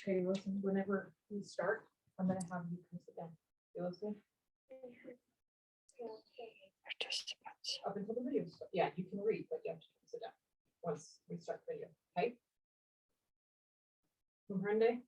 Okay, listen, whenever we start, I'm gonna have you come sit down. You listen? Participants. Up until the video, yeah, you can read, but you have to come sit down once we start the video, okay? Comprende?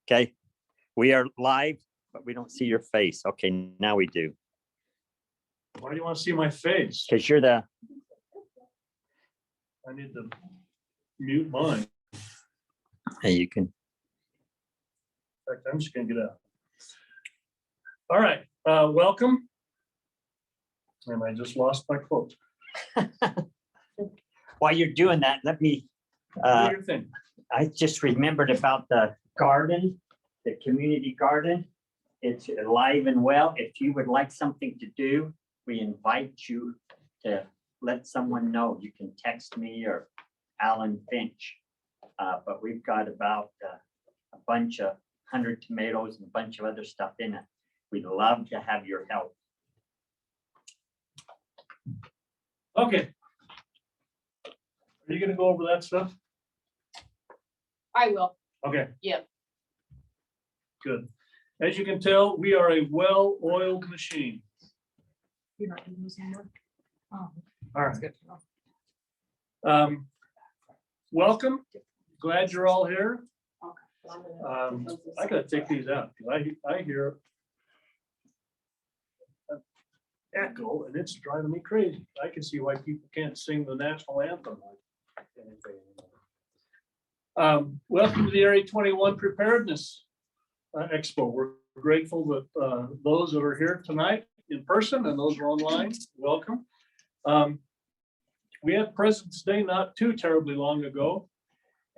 Okay, we are live, but we don't see your face. Okay, now we do. Why do you want to see my face? Because you're the, I need to mute mine. hey, you can, In fact, I'm just gonna get out. All right, welcome. And I just lost my quote. while you're doing that, let me, Do your thing. I just remembered about the garden, the community garden. It's alive and well. If you would like something to do, we invite you to let someone know. You can text me or Alan Finch. But we've got about a bunch of 100 tomatoes and a bunch of other stuff in it. We'd love to have your help. Okay. Are you gonna go over that stuff? I will. Okay. Yep. Good. As you can tell, we are a well-oiled machine. You're not doing this anymore? Oh, All that's right. good to know. Welcome. Glad you're all here. Okay, well, I'm gonna- I gotta take these out, because I hear an echo and it's driving me crazy. I can see why people can't sing the national anthem. Welcome to the Area 21 Preparedness Expo. We're grateful that those that are here tonight in person and those who are online, welcome. We had President's Day not too terribly long ago.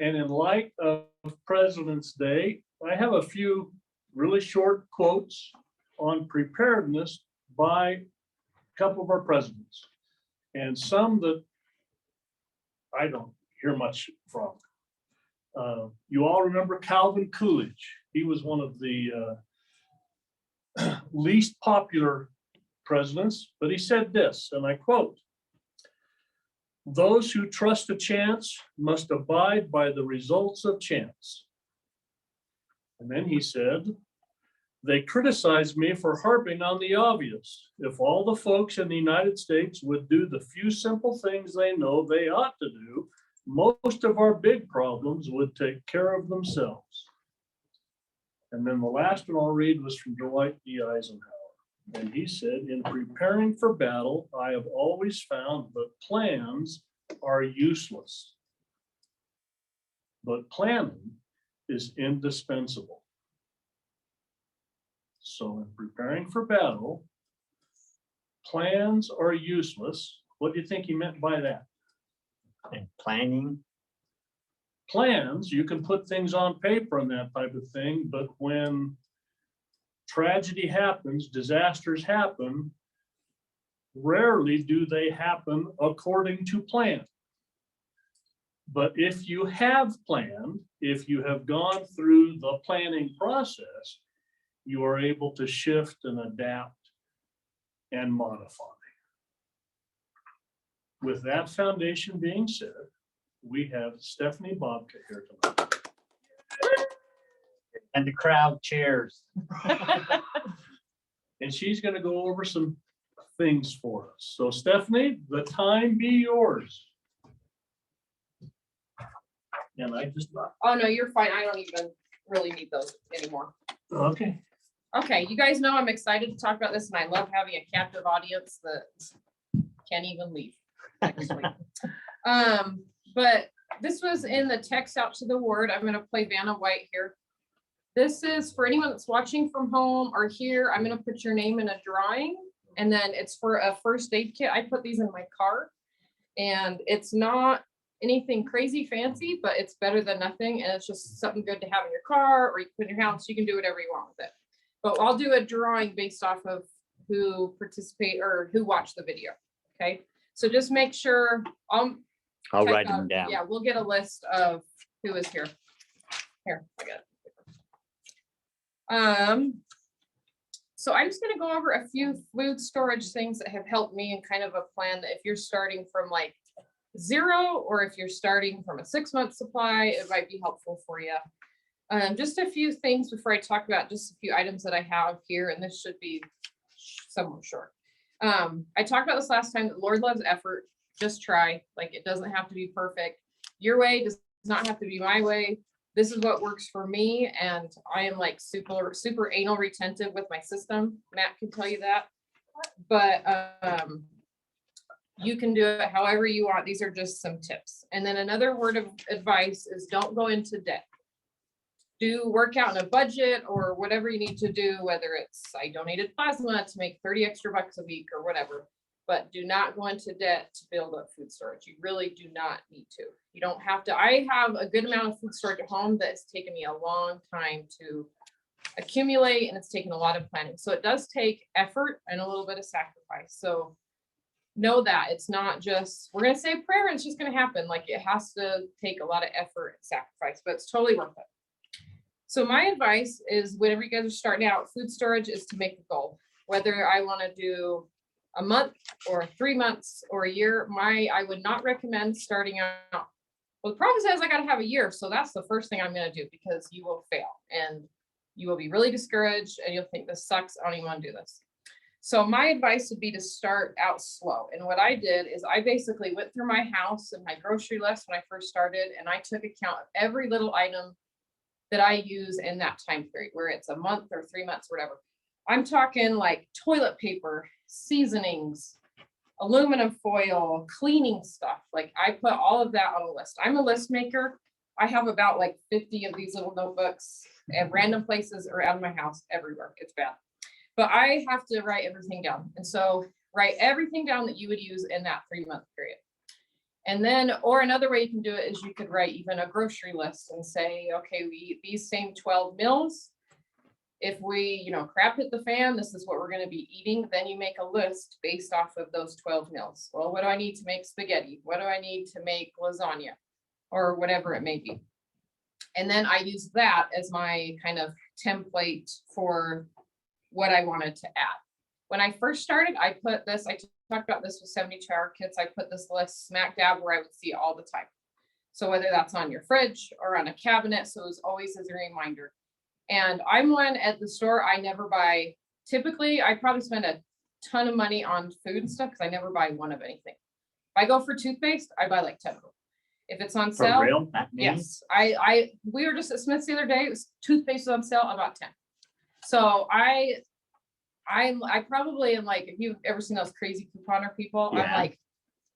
And in light of President's Day, I have a few really short quotes on preparedness by a couple of our presidents and some that I don't hear much from. You all remember Calvin Coolidge. He was one of the least popular presidents, but he said this, and I quote, "Those who trust a chance must abide by the results of chance." And then he said, "They criticize me for harping on the obvious. If all the folks in the United States would do the few simple things they know they ought to do, most of our big problems would take care of themselves." And then the last one I'll read was from Dwight D. Eisenhower. And he said, "In preparing for battle, I have always found that plans are useless, but planning is indispensable." So in preparing for battle, plans are useless. What do you think he meant by that? And planning, Plans, you can put things on paper and that type of thing, but when tragedy happens, disasters happen, rarely do they happen according to plan. But if you have planned, if you have gone through the planning process, you are able to shift and adapt and modify. With that foundation being said, we have Stephanie Bobka here tonight. and the crowd cheers. And she's going to go over some things for us. So Stephanie, the time be yours. And I just, Oh, no, you're fine. I don't even really need those anymore. okay. Okay, you guys know I'm excited to talk about this and I love having a captive audience that can't even leave. actually. But this was in the text out to the word. I'm gonna play Vanna White here. This is for anyone that's watching from home or here. I'm gonna put your name in a drawing and then it's for a first aid kit. I put these in my car and it's not anything crazy fancy, but it's better than nothing. And it's just something good to have in your car or you put in your house. You can do whatever you want with it. But I'll do a drawing based off of who participate or who watched the video. Okay, so just make sure I'll check write out- them down. Yeah, we'll get a list of who is here. Here, I got it. So I'm just gonna go over a few food storage things that have helped me and kind of a plan that if you're starting from like 0 or if you're starting from a 6-month supply, it might be helpful for you. Just a few things before I talk about just a few items that I have here, and this should be somewhat short. I talked about this last time, that Lord loves effort. Just try, like it doesn't have to be perfect. Your way does not have to be my way. this is what works for me, and I am like super anal retentive with my system. Matt can tell you that. But you can do it however you want. These are just some tips. And then another word of advice is don't go into debt. Do work out in a budget or whatever you need to do, whether it's I donated plasma to make 30 extra bucks a week or whatever, but do not go into debt to build up food storage. You really do not need to. You don't have to. I have a good amount of food storage at home that's taken me a long time to accumulate, and it's taken a lot of planning. So it does take effort and a little bit of sacrifice. So know that it's not just, we're going to say a prayer and it's just going to happen. Like it has to take a lot of effort and sacrifice, but it's totally worth it. So my advice is whenever you guys are starting out, food storage is to make a goal. Whether I want to do a month or 3 months or a year, I would not recommend starting out. Well, the problem says I got to have a year. So that's the first thing I'm going to do, because you will fail and you will be really discouraged and you'll think this sucks. I don't even want to do this. So my advice would be to start out slow. And what I did is I basically went through my house and my grocery list when I first started, and I took account of every little item that I use in that time period, where it's a month or 3 months, or whatever. I'm talking like toilet paper, seasonings, aluminum foil, cleaning stuff. Like I put all of that on a list. I'm a list maker. I have about like 50 of these little notebooks at random places around my house, everywhere. It's bad. But I have to write everything down. And so write everything down that you would use in that 3-month period. And then, or another way you can do it is you could write even a grocery list and say, okay, we eat these same 12 meals. If we, crap hit the fan, this is what we're going to be eating. Then you make a list based off of those 12 meals. Well, what do I need to make spaghetti? What do I need to make lasagna? Or whatever it may be. And then I use that as my kind of template for what I wanted to add. When I first started, I put this, I talked about this with 72-hour kits. I put this list smack dab where I would see it all the time. So whether that's on your fridge or on a cabinet, so it was always as a reminder. And I'm one at the store, I never buy, typically I probably spend a ton of money on food and stuff because I never buy one of anything. If I go for toothpaste, I buy like 10 of them. If it's on sale, For real? That means? yes. We were just at Smith's the other day, it was toothpaste on sale, about 10. So I probably am like, if you've ever seen those crazy couponer people, Yeah. I'm like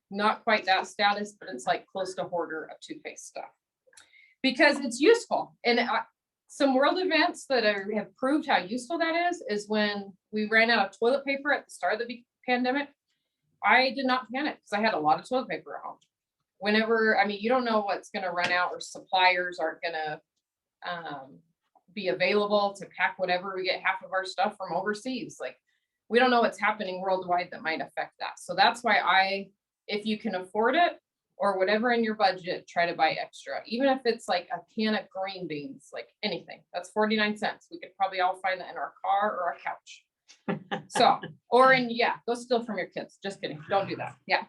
not quite that status, but it's like close to hoarder of toothpaste stuff because it's useful. And some world events that have proved how useful that is when we ran out of toilet paper at the start of the pandemic. I did not panic because I had a lot of toilet paper at home. Whenever, you don't know what's going to run out, or suppliers aren't going to be available to pack whatever. We get half of our stuff from overseas. Like we don't know what's happening worldwide that might affect that. So that's why if you can afford it or whatever in your budget, try to buy extra, even if it's like a can of green beans, like anything. That's 49 cents. We could probably all find that in our car or our couch. So, go steal from your kids. Just kidding. Don't do that. Yeah.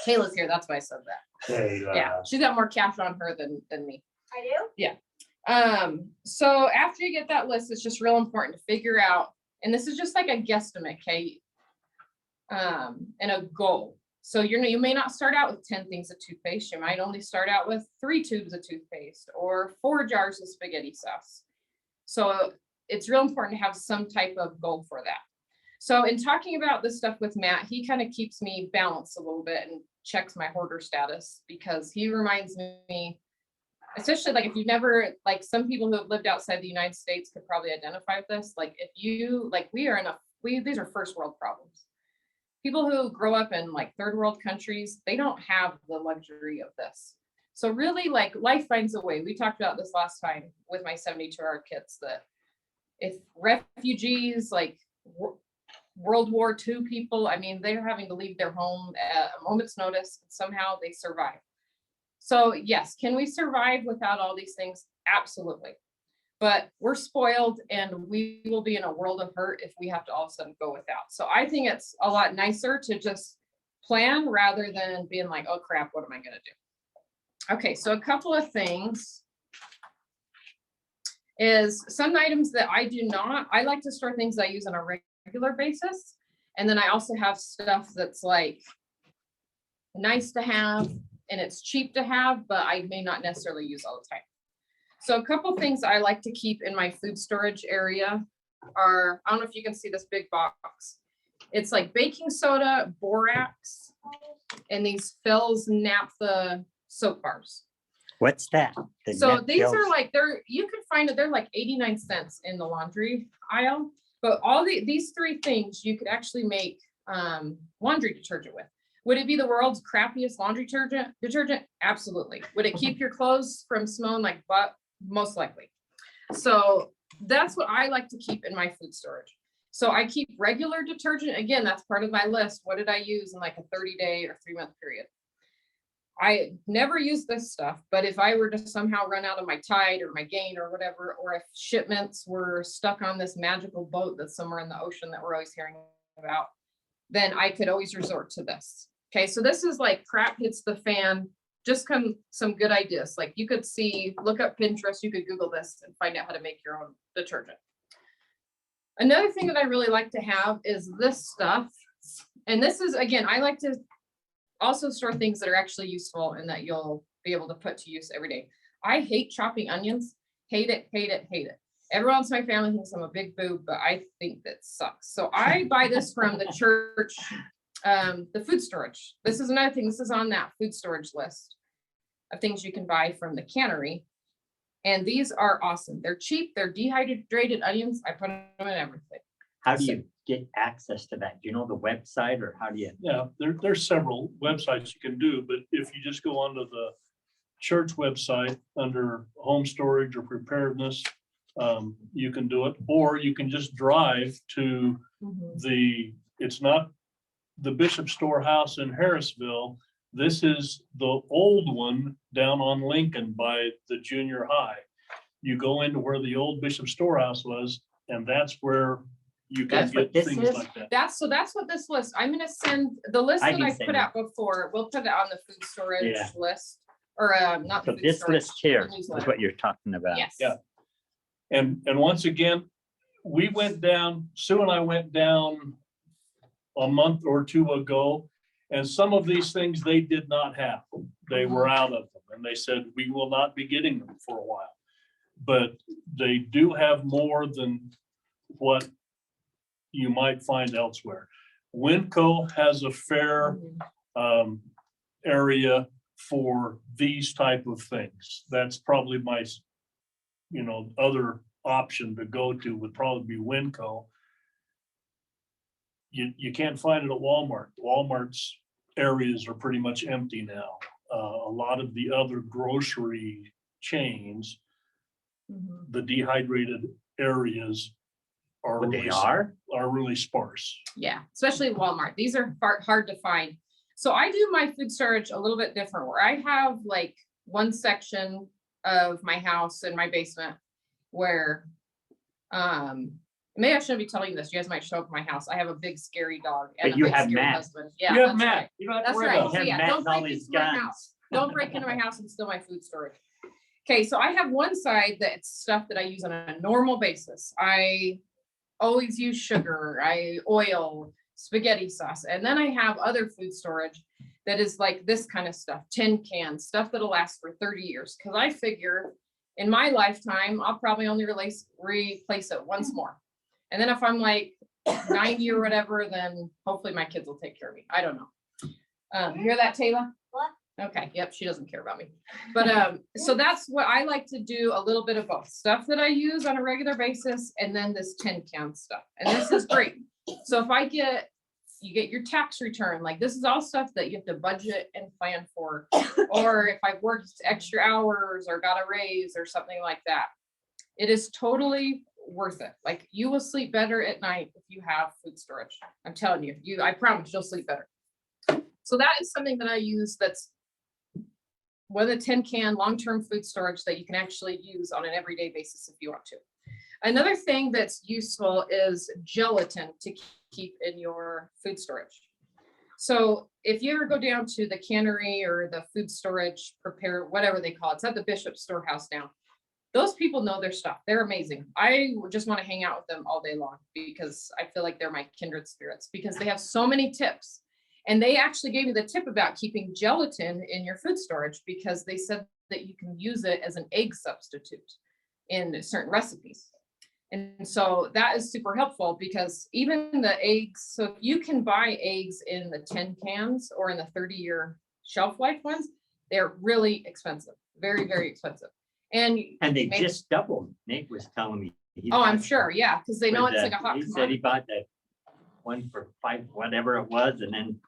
Kayla's here. That's why I said that. Yeah. She's got more cash on her than me. I do? Yeah. So after you get that list, it's just real important to figure out, and this is just like a guesstimate, okay? And a goal. So you may not start out with 10 things of toothpaste. You might only start out with 3 tubes of toothpaste or 4 jars of spaghetti sauce. So it's real important to have some type of goal for that. So in talking about this stuff with Matt, he kind of keeps me balanced a little bit and checks my hoarder status, because he reminds me, especially like if you've never, like some people who have lived outside the United States could probably identify with this. Like if you, like these are first world problems. People who grow up in like third world countries, they don't have the luxury of this. So really like life finds a way. We talked about this last time with my 72-hour kits, that if refugees, like World War II people, they're having to leave their home at a moment's notice. Somehow they survive. So yes, can we survive without all these things? Absolutely. But we're spoiled and we will be in a world of hurt if we have to all of a sudden go without. So I think it's a lot nicer to just plan rather than being like, oh crap, what am I going to do? Okay, so a couple of things is some items that I like to store things I use on a regular basis. And then I also have stuff that's like nice to have and it's cheap to have, but I may not necessarily use all the time. So a couple things I like to keep in my food storage area are, I don't know if you can see this big box. It's like baking soda, borax, and these Phil's naphtha soap bars. What's that? The So net these are gels? like, you can find it, they're like 89 cents in the laundry aisle. But all these three things you could actually make laundry detergent with. Would it be the world's crappiest laundry detergent? Absolutely. Would it keep your clothes from smelling like butt? Most likely. So that's what I like to keep in my food storage. So I keep regular detergent. Again, that's part of my list. What did I use in like a 30-day or 3-month period? I never use this stuff, but if I were to somehow run out of my Tide or my Gain or whatever, or if shipments were stuck on this magical boat that's somewhere in the ocean that we're always hearing about, then I could always resort to this. Okay, so this is like crap hits the fan, just some good ideas. Like you could look up Pinterest, you could Google this and find out how to make your own detergent. Another thing that I really like to have is this stuff. And this is, again, I like to also store things that are actually useful and that you'll be able to put to use every day. I hate chopping onions. Hate it, hate it, hate it. Everyone else in my family thinks I'm a big boob, but I think that sucks. So I buy this from the church, the food storage. This is another thing. This is on that food storage list of things you can buy from the cannery. And these are awesome. They're cheap. They're dehydrated onions. I put them in everything. How do you get access to that? Do you know the website or how do you? Yeah, there's several websites you can do, but if you just go onto the church website under home storage or preparedness, you can do it, or you can just drive to it's not the Bishop Storehouse in Harrisville. This is the old one down on Lincoln by the junior high. You go into where the old Bishop Storehouse was, and that's where you can That's what get this things is? like that. That's what this list, I'm gonna send the list I that can I send put you. out before. We'll put it on the food storage Yeah. list, or not the So food this storage, list here the is newsletter. what you're talking about. Yes. Yeah. And once again, we went down, Sue and I went down a month or two ago, and some of these things they did not have. They were out of them, and they said, we will not be getting them for a while. But they do have more than what you might find elsewhere. Winco has a fair area for these type of things. That's probably my, other option to go to would probably be Winco. You can't find it at Walmart. Walmart's areas are pretty much empty now. A lot of the other grocery chains, the dehydrated areas are What they are? really sparse. Yeah, especially Walmart. These are hard to find. So I do my food storage a little bit different, where I have like one section of my house in my basement where, maybe I shouldn't be telling you this. You guys might show up at my house. I have a big scary dog and But a you big have scary Matt. husband. Yeah, You have that's Matt. right. You don't have to That's worry right. about So him. yeah, Matt don't and all break these into my guns. house. Don't break into my house and steal my food storage. Okay, so I have one side that's stuff that I use on a normal basis. I always use sugar, oil, spaghetti sauce. And then I have other food storage that is like this kind of stuff, tin cans, stuff that'll last for 30 years. Cause I figure in my lifetime, I'll probably only replace it once more. And then if I'm like 90 or whatever, then hopefully my kids will take care of me. I don't know. You hear that, Taylor? What? Okay, yep, she doesn't care about me. But so that's what I like to do, a little bit of both. Stuff that I use on a regular basis and then this tin can stuff. And this is great. So if you get your tax return, like this is all stuff that you have to budget and plan for. Or if I've worked extra hours or got a raise or something like that. It is totally worth it. Like you will sleep better at night if you have food storage. I'm telling you, I promise you'll sleep better. So that is something that I use that's one of the tin can long-term food storage that you can actually use on an everyday basis if you want to. Another thing that's useful is gelatin to keep in your food storage. So if you ever go down to the cannery or the food storage whatever they call it, it's at the Bishop Storehouse now. Those people know their stuff. They're amazing. I just want to hang out with them all day long because I feel like they're my kindred spirits because they have so many tips. And they actually gave me the tip about keeping gelatin in your food storage because they said that you can use it as an egg substitute in certain recipes. And so that is super helpful because even the eggs, so if you can buy eggs in the 10 cans or in the 30-year shelf life ones, they're really expensive, very, very expensive. And they just doubled. Nate was telling me. he oh, I'm bought- sure, yeah, because they know with it's the- like a hot He said he commodity. bought that one for $5, whatever it was, and then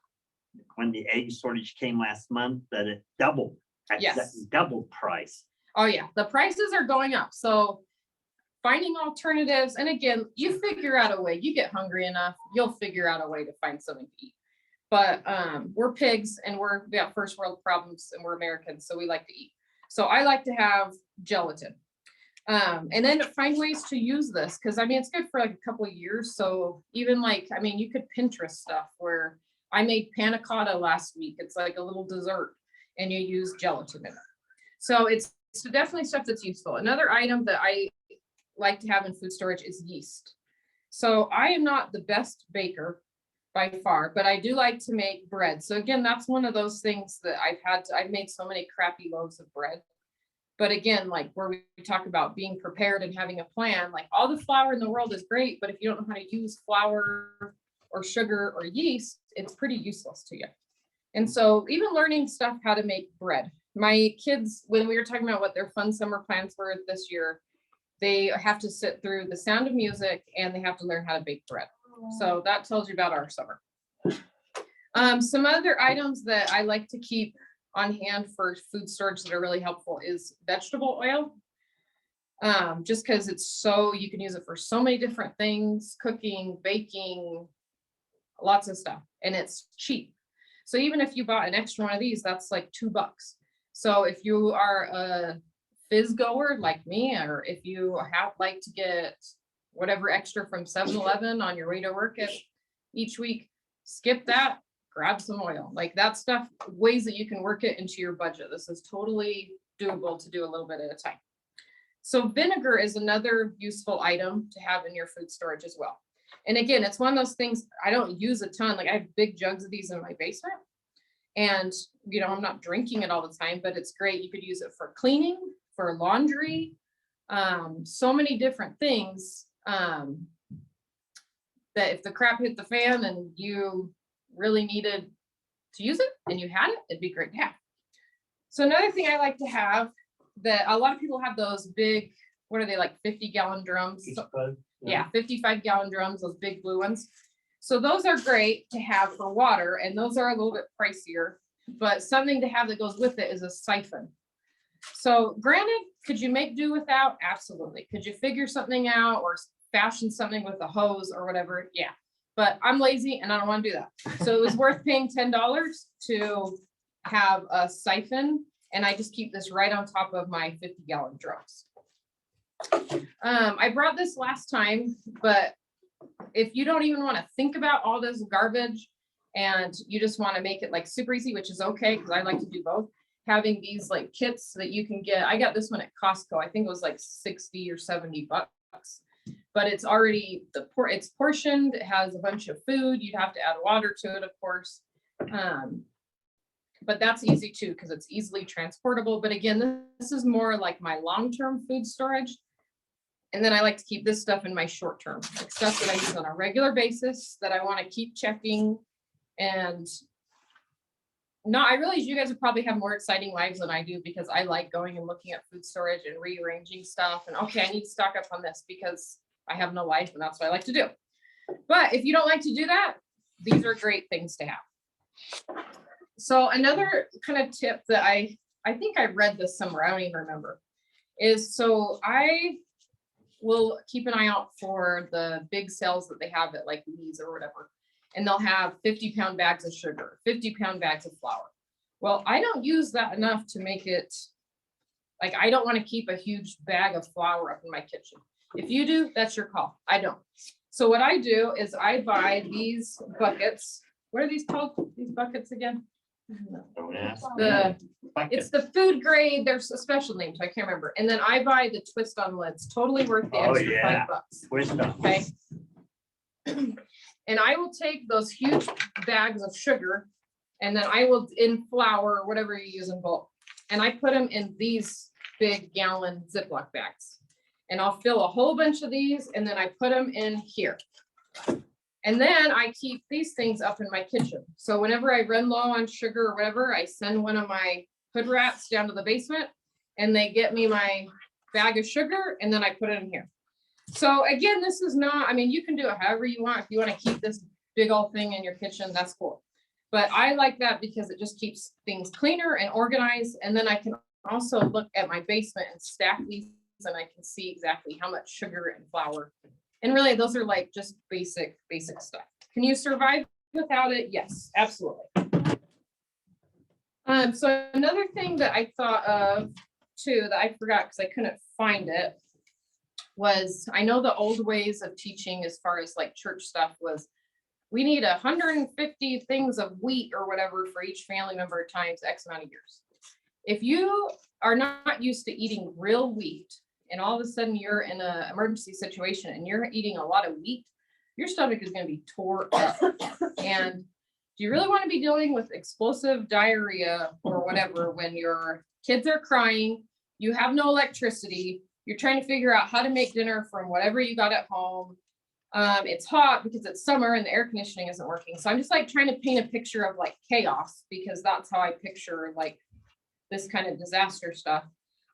when the egg shortage came last month, that it doubled. at that Yes. Double price. Oh, yeah, the prices are going up. So finding alternatives, and again, you figure out a way, you get hungry enough, you'll figure out a way to find something to eat. But we're pigs and we got first world problems and we're Americans, so we like to eat. So I like to have gelatin. And then find ways to use this, because I mean, it's good for like a couple of years. So even like, I mean, you could Pinterest stuff where I made panna cotta last week. It's like a little dessert and you use gelatin in it. So it's definitely stuff that's useful. Another item that I like to have in food storage is yeast. So I am not the best baker by far, but I do like to make bread. So again, that's one of those things that I've made so many crappy loaves of bread. But again, like where we talk about being prepared and having a plan, like all the flour in the world is great, but if you don't know how to use flour or sugar or yeast, it's pretty useless to you. And so even learning stuff, how to make bread. My kids, when we were talking about what their fun summer plans were this year, they have to sit through The Sound of Music and they have to learn how to bake bread. So that tells you about our summer. Some other items that I like to keep on hand for food storage that are really helpful is vegetable oil. Just because it's so, you can use it for so many different things, cooking, baking, lots of stuff, and it's cheap. So even if you bought an extra one of these, that's like $2. So if you are a fizz goer like me, or if you like to get whatever extra from 7-Eleven on your way to work each week, skip that, grab some oil. Like that stuff, ways that you can work it into your budget. This is totally doable to do a little bit at a time. So vinegar is another useful item to have in your food storage as well. And again, it's one of those things I don't use a ton. Like I have big jugs of these in my basement. And, you know, I'm not drinking it all the time, but it's great. You could use it for cleaning, for laundry, so many different things that if the crap hit the fan and you really needed to use it and you had it, it'd be great to have. So another thing I like to have that a lot of people have those big, what are they, like 50-gallon drums? Yeah, 55-gallon drums, those big blue ones. So those are great to have for water, and those are a little bit pricier, but something to have that goes with it is a siphon. So granted, could you make do without? Absolutely. Could you figure something out or fashion something with a hose or whatever? Yeah, but I'm lazy and I don't want to do that. So it was worth paying $10 to have a siphon, and I just keep this right on top of my 50-gallon drums. I brought this last time, but if you don't even want to think about all this garbage and you just want to make it like super easy, which is okay, because I like to do both, having these like kits that you can get. I got this one at Costco. I think it was like 60 or 70 bucks, but it's already it's portioned. It has a bunch of food. You'd have to add water to it, of course. But that's easy too, because it's easily transportable. But again, this is more like my long-term food storage. And then I like to keep this stuff in my short term, like stuff that I use on a regular basis that I want to keep checking. And no, I realize you guys would probably have more exciting lives than I do, because I like going and looking at food storage and rearranging stuff. And okay, I need to stock up on this because I have no life and that's what I like to do. But if you don't like to do that, these are great things to have. So another kind of tip that I think I read this somewhere, I don't even remember, is so I will keep an eye out for the big sales that they have at like Lee's or whatever. And they'll have 50-pound bags of sugar, 50-pound bags of flour. Well, I don't use that enough to make it, like, I don't want to keep a huge bag of flour up in my kitchen. If you do, that's your call. I don't. So what I do is I buy these buckets. What are these called? These buckets again? Don't ask. It's the food grade. There's a special name, so I can't remember. And then I buy the twist on lids, totally worth the Oh, extra yeah. $5. Twist on. Okay. And I will take those huge bags of sugar And then I will, in flour or whatever you use in bulk, and I put them in these big gallon Ziploc bags. And I'll fill a whole bunch of these and then I put them in here. And then I keep these things up in my kitchen. So whenever I run low on sugar or whatever, I send one of my hood rats down to the basement and they get me my bag of sugar and then I put it in here. So again, this is not, I mean, you can do it however you want. If you want to keep this big old thing in your kitchen, that's cool. But I like that because it just keeps things cleaner and organized. And then I can also look at my basement and stack these and I can see exactly how much sugar and flour. And really, those are like just basic stuff. Can you survive without it? Yes, absolutely. So another thing that I thought of too, that I forgot because I couldn't find it, was I know the old ways of teaching as far as like church stuff was, we need 150 things of wheat or whatever for each family member times X amount of years. If you are not used to eating real wheat and all of a sudden you're in an emergency situation and you're eating a lot of wheat, your stomach is going to be tore up. And do you really want to be dealing with explosive diarrhea or whatever when your kids are crying, you have no electricity, you're trying to figure out how to make dinner from whatever you got at home. It's hot because it's summer and the air conditioning isn't working. So I'm just like trying to paint a picture of like chaos because that's how I picture like this kind of disaster stuff.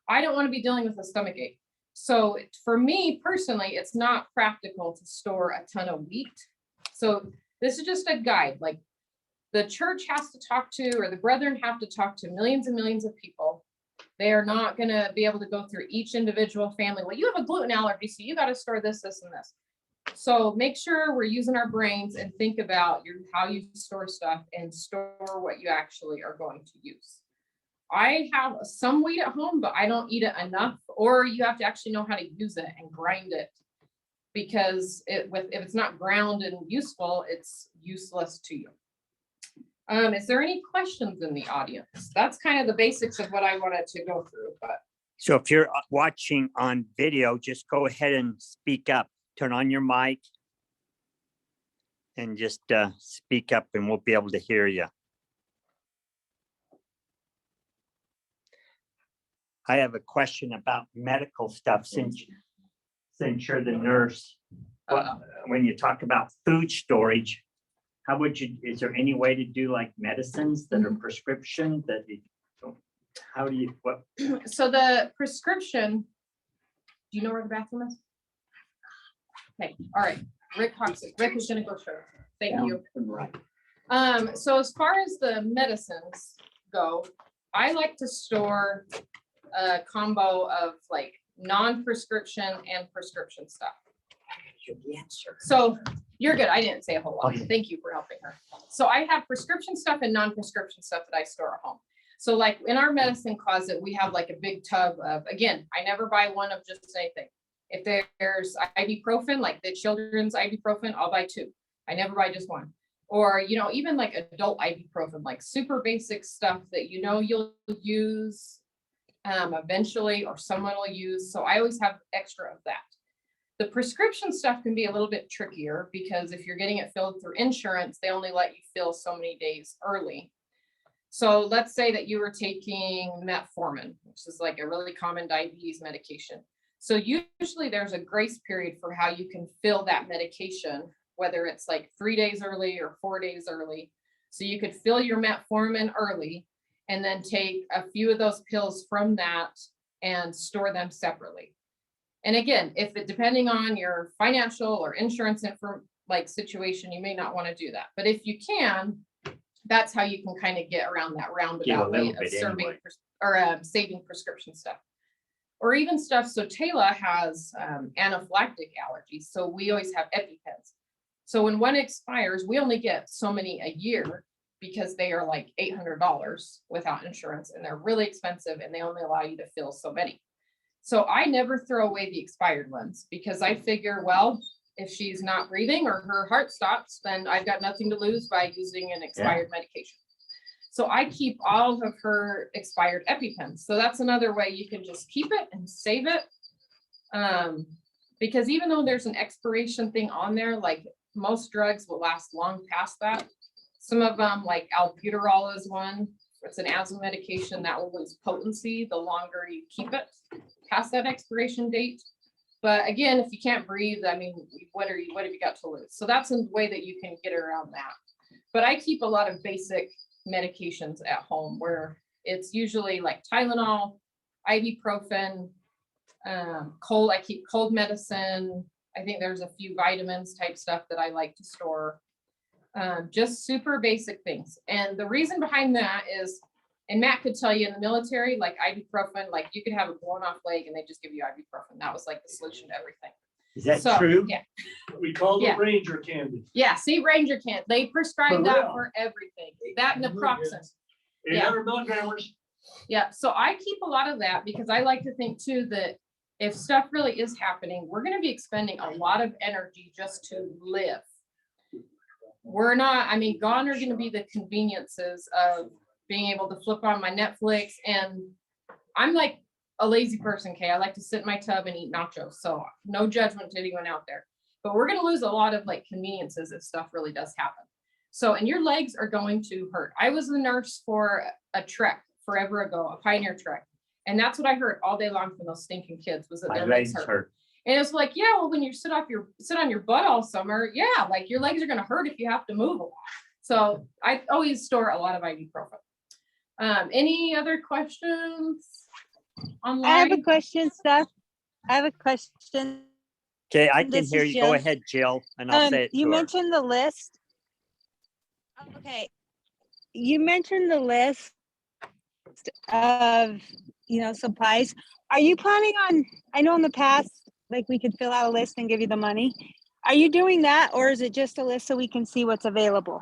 I don't want to be dealing with a stomach ache. So for me personally, it's not practical to store a ton of wheat. So this is just a guide. Like the church has to talk to, or the brethren have to talk to millions and millions of people. They are not going to be able to go through each individual family. Well, you have a gluten allergy, so you got to store this, this, and this. So make sure we're using our brains and think about how you store stuff and store what you actually are going to use. I have some wheat at home, but I don't eat it enough, or you have to actually know how to use it and grind it, because if it's not ground and useful, it's useless to you. Is there any questions in the audience? That's kind of the basics of what I wanted to go through, but. So if you're watching on video, just go ahead and speak up, turn on your mic and just speak up and we'll be able to hear you. I have a question about medical stuff since you're the nurse. When you talk about food storage, how would you, is there any way to do like medicines that are prescription that you, how do you, what? So the prescription, do you know where the bathroom is? Okay, all right. Rick is gonna go show. Thank you. Right. So as far as the medicines go, I like to store a combo of like non-prescription and prescription stuff. So you're good. I didn't say a whole lot. Okay. Thank you for helping her. So I have prescription stuff and non-prescription stuff that I store at home. So like in our medicine closet, we have like a big tub of, again, I never buy one of just anything. If there's ibuprofen, like the children's ibuprofen, I'll buy 2. I never buy just one. Or, you know, even like adult ibuprofen, like super basic stuff that you know you'll use eventually, or someone will use. So I always have extra of that. The prescription stuff can be a little bit trickier because if you're getting it filled through insurance, they only let you fill so many days early. So let's say that you were taking metformin, which is like a really common diabetes medication. So usually there's a grace period for how you can fill that medication, whether it's like 3 days early or 4 days early. So you could fill your metformin early and then take a few of those pills from that and store them separately. And again, if it, depending on your financial or insurance situation, you may not want to do that. But if you can, that's how you can kind of get around that roundabout way of serving or saving prescription stuff. Or even stuff, so Taylor has anaphylactic allergies, so we always have EpiPens. So when one expires, we only get so many a year because they are like $800 without insurance, and they're really expensive, and they only allow you to fill so many. So I never throw away the expired ones because I figure, well, if she's not breathing or her heart stops, then I've got nothing to lose by using an expired medication. So I keep all of her expired EpiPens. So that's another way you can just keep it and save it. Because even though there's an expiration thing on there, like most drugs will last long past that. Some of them, like albuterol is one. It's an asthma medication that will lose potency the longer you keep it past that expiration date. But again, if you can't breathe, I mean, what have you got to lose? So that's a way that you can get around that. But I keep a lot of basic medications at home where it's usually like Tylenol, ibuprofen, cold. I keep cold medicine. I think there's a few vitamins type stuff that I like to store. Just super basic things. And the reason behind that is, and Matt could tell you in the military, like ibuprofen, like you could have a blown off leg and they just give you ibuprofen. That was like the solution to everything. Is that So, true? yeah. We call Yeah. it Ranger candy. Yeah, see, Ranger can't. They prescribe For that real? for everything. That and naproxen. Yeah. 800 milligrams. Yeah, so I keep a lot of that because I like to think too that if stuff really is happening, we're gonna be expending a lot of energy just to live. We're not, I mean, gone are gonna be the conveniences of being able to flip on my Netflix, and I'm like a lazy person, Kay. I like to sit in my tub and eat nachos, so no judgment to anyone out there. But we're gonna lose a lot of like conveniences if stuff really does happen. So, and your legs are going to hurt. I was a nurse for a trek forever ago, a pioneer trek. And that's what I heard all day long from those stinking kids was that My their legs legs hurt. hurt. And it's like, yeah, well, when you sit on your butt all summer, yeah, like your legs are gonna hurt if you have to move a lot. So I always store a lot of ibuprofen. Any other questions online? I have a question, Steph. I have a question. Okay, I can This hear is you. Go Jill. ahead, Jill, and I'll say it You to her. mentioned the list. Okay. You mentioned the list of, supplies. Are you planning on, I know in the past, like we could fill out a list and give you the money. Are you doing that, or is it just a list so we can see what's available?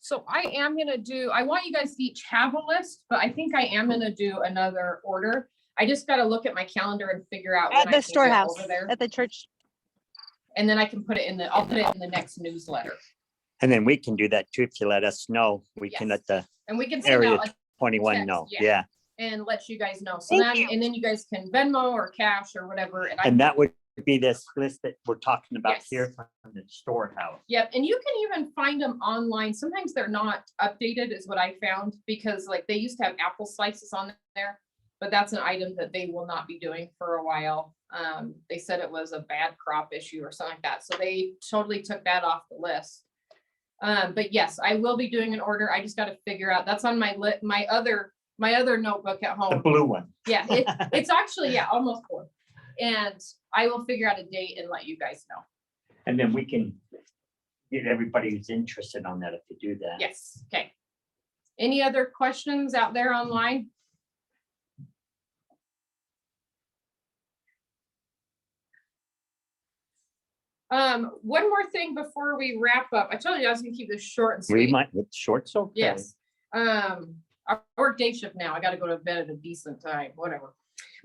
So I am gonna do, I want you guys to each have a list, but I think I am gonna do another order. I just gotta look at my calendar and figure out when At I the can get storehouse, over there. at the church. And then I can put it in I'll put it in the next newsletter. And then we can do that too if you let us know. We can Yes. let the And we can send Area out 21 text, know. yeah. Yeah. and let you guys know. So Thank then, you. and then you guys can Venmo or cash or whatever. And that would be this list that we're talking about Yes. here from the storehouse. Yep, and you can even find them online. Sometimes they're not updated is what I found, because like they used to have apple slices on there, but that's an item that they will not be doing for a while. They said it was a bad crop issue or something like that. So they totally took that off the list. But yes, I will be doing an order. I just got to figure out, that's on my my other notebook at The home. blue one. Yeah, it's actually, yeah, almost full. And I will figure out a date and let you guys know. And then we can get everybody who's interested on that if you do that. Yes, okay. Any other questions out there online? One more thing before we wrap up. I told you I was gonna keep this short and We sweet. might, with shorts, okay. Yes. I work day shift now. I gotta go to bed at a decent time, whatever.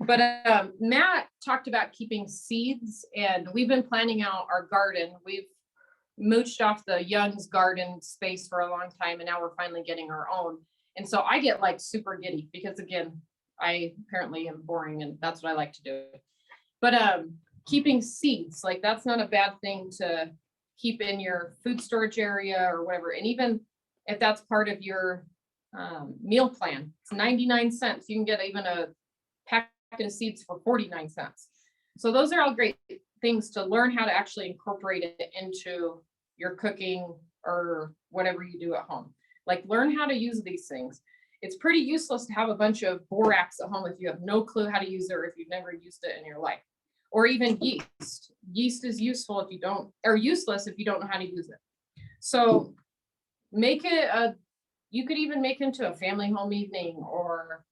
But Matt talked about keeping seeds, and we've been planning out our garden. We've mooched off the Young's garden space for a long time, and now we're finally getting our own. And so I get like super giddy because again, I apparently am boring and that's what I like to do. But keeping seeds, like that's not a bad thing to keep in your food storage area or whatever. And even if that's part of your meal plan, it's 99 cents. You can get even a packet of seeds for 49 cents. So those are all great things to learn how to actually incorporate it into your cooking or whatever you do at home. Like learn how to use these things. It's pretty useless to have a bunch of borax at home if you have no clue how to use it or if you've never used it in your life. Or even yeast. Yeast is useful if you don't, or useless if you don't know how to use it. So make it you could even make it into a family home evening or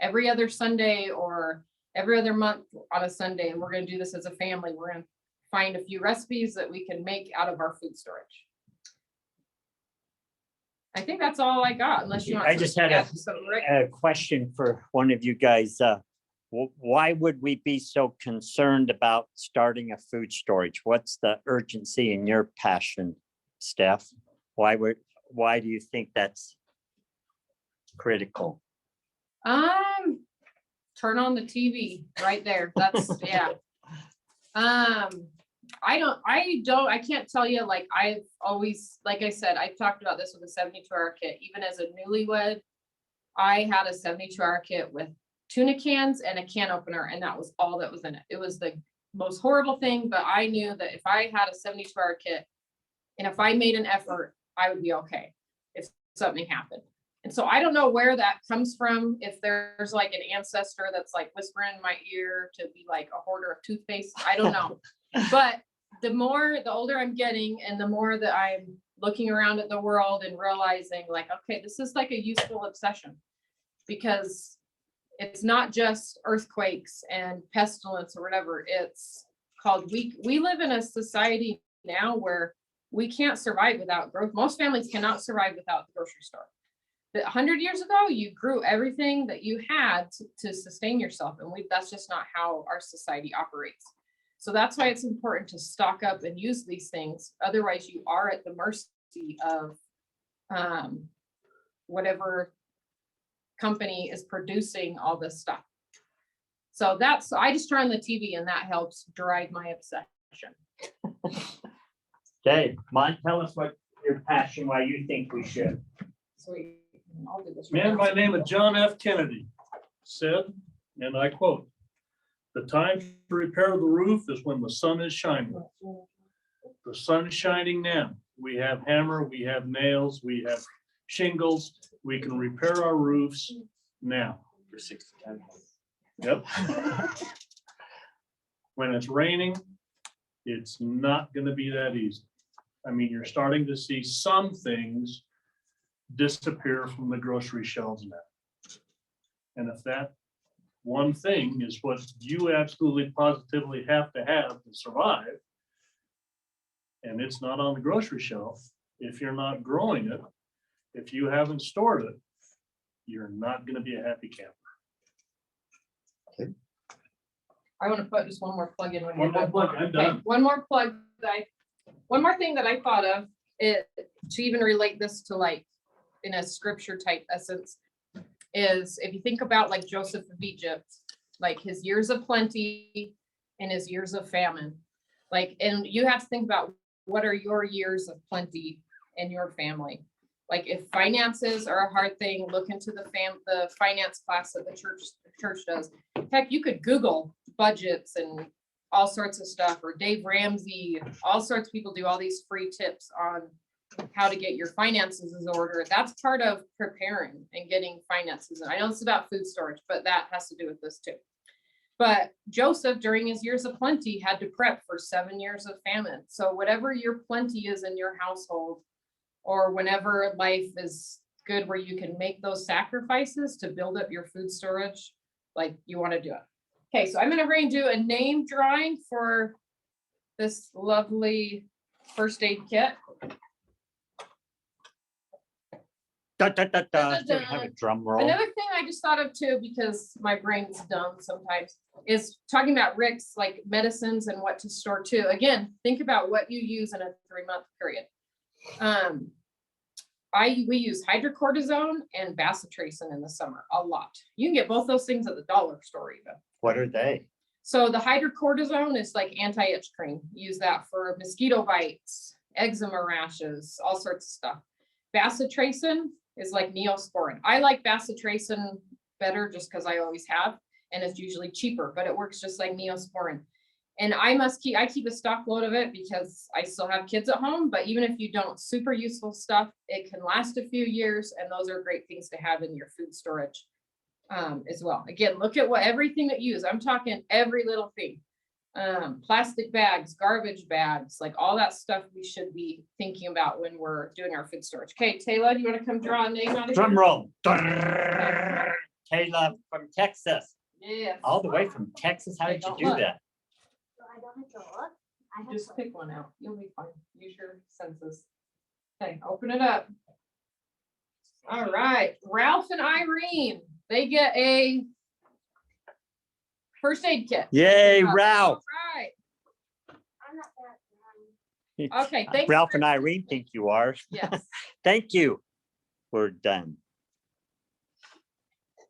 every other Sunday or every other month on a Sunday. We're going to do this as a family. We're going to find a few recipes that we can make out of our food storage. I think that's all I got, unless you want. I just had Rick. a question for one of you guys. Why would we be so concerned about starting a food storage? What's the urgency in your passion, Steph? Why do you think that's critical? Turn on the TV right there. That's yeah. I can't tell you, like, I've always, like I said, I've talked about this with a 72-hour kit. Even as a newlywed, I had a 72-hour kit with tuna cans and a can opener, and that was all that was in it. It was the most horrible thing, but I knew that if I had a 72-hour kit and if I made an effort, I would be okay if something happened. And so I don't know where that comes from. If there's like an ancestor that's like whispering in my ear to be like a hoarder of toothpaste, I don't know. But the older I'm getting and the more that I'm looking around at the world and realizing like, okay, this is like a useful obsession, because it's not just earthquakes and pestilence or whatever. It's called, we live in a society now where we can't survive without growth. Most families cannot survive without the grocery store. But 100 years ago, you grew everything that you had to sustain yourself. And that's just not how our society operates. So that's why it's important to stock up and use these things. Otherwise, you are at the mercy of whatever company is producing all this stuff. So I just turn on the TV and that helps drive my obsession. Okay, Mon, tell us what your passion, why you think we should. Sweet. I'll do this. Man by the name of John F. Kennedy said, and I quote, "The time to repair the roof is when the sun is shining." The sun is shining now. We have hammer, we have nails, we have shingles. We can repair our roofs now. For 6 to 10 months. Yep. When it's raining, it's not going to be that easy. I mean, you're starting to see some things disappear from the grocery shelves now. And if that one thing is what you absolutely positively have to survive, and it's not on the grocery shelf, if you're not growing it, if you haven't stored it, you're not going to be a happy camper. I want to put just one more plug in. One more plug, I'm done. One more plug. One more thing that I thought of it to even relate this to like in a scripture type essence is if you think about like Joseph of Egypt, like his years of plenty and his years of famine, like, and you have to think about what are your years of plenty in your family. Like if finances are a hard thing, look into the finance class that the church does. Heck, you could Google budgets and all sorts of stuff, or Dave Ramsey, all sorts of people do all these free tips on how to get your finances in order. That's part of preparing and getting finances. And I know it's about food storage, but that has to do with this too. But Joseph, during his years of plenty, had to prep for 7 years of famine. So whatever your plenty is in your household, or whenever life is good where you can make those sacrifices to build up your food storage, like you want to do it. Okay, so I'm going to do a name drawing for this lovely first aid kit. Da, da, da, da. Do we have a drum roll? Another thing I just thought of too, because my brain's dumb sometimes, is talking about Rick's like medicines and what to store too. Again, think about what you use in a 3-month period. We use hydrocortisone and bacitracin in the summer a lot. You can get both those things at the dollar store even. What are they? So the hydrocortisone is like anti-itch cream. Use that for mosquito bites, eczema rashes, all sorts of stuff. Bacitracin is like Neosporin. I like bacitracin better just because I always have, and it's usually cheaper, but it works just like Neosporin. And I keep a stock load of it because I still have kids at home, but even if you don't, super useful stuff. It can last a few years, and those are great things to have in your food storage as well. Again, look at everything that you use. I'm talking every little thing. Plastic bags, garbage bags, like all that stuff we should be thinking about when we're doing our food storage. Okay, Taylor, do you want to come draw a name out of Drum here? roll. Kayla from Texas. Yes. All the way from Texas. How did you do that? I don't have to look. I have Just to- pick one out. You'll be fine. Use your senses. Okay, open it up. All right, Ralph and Irene, they get a first aid kit. Yay, All Ralph. right. I'm not that. Okay, thanks. Ralph for- and Irene think you are. Yes. Thank you. We're done.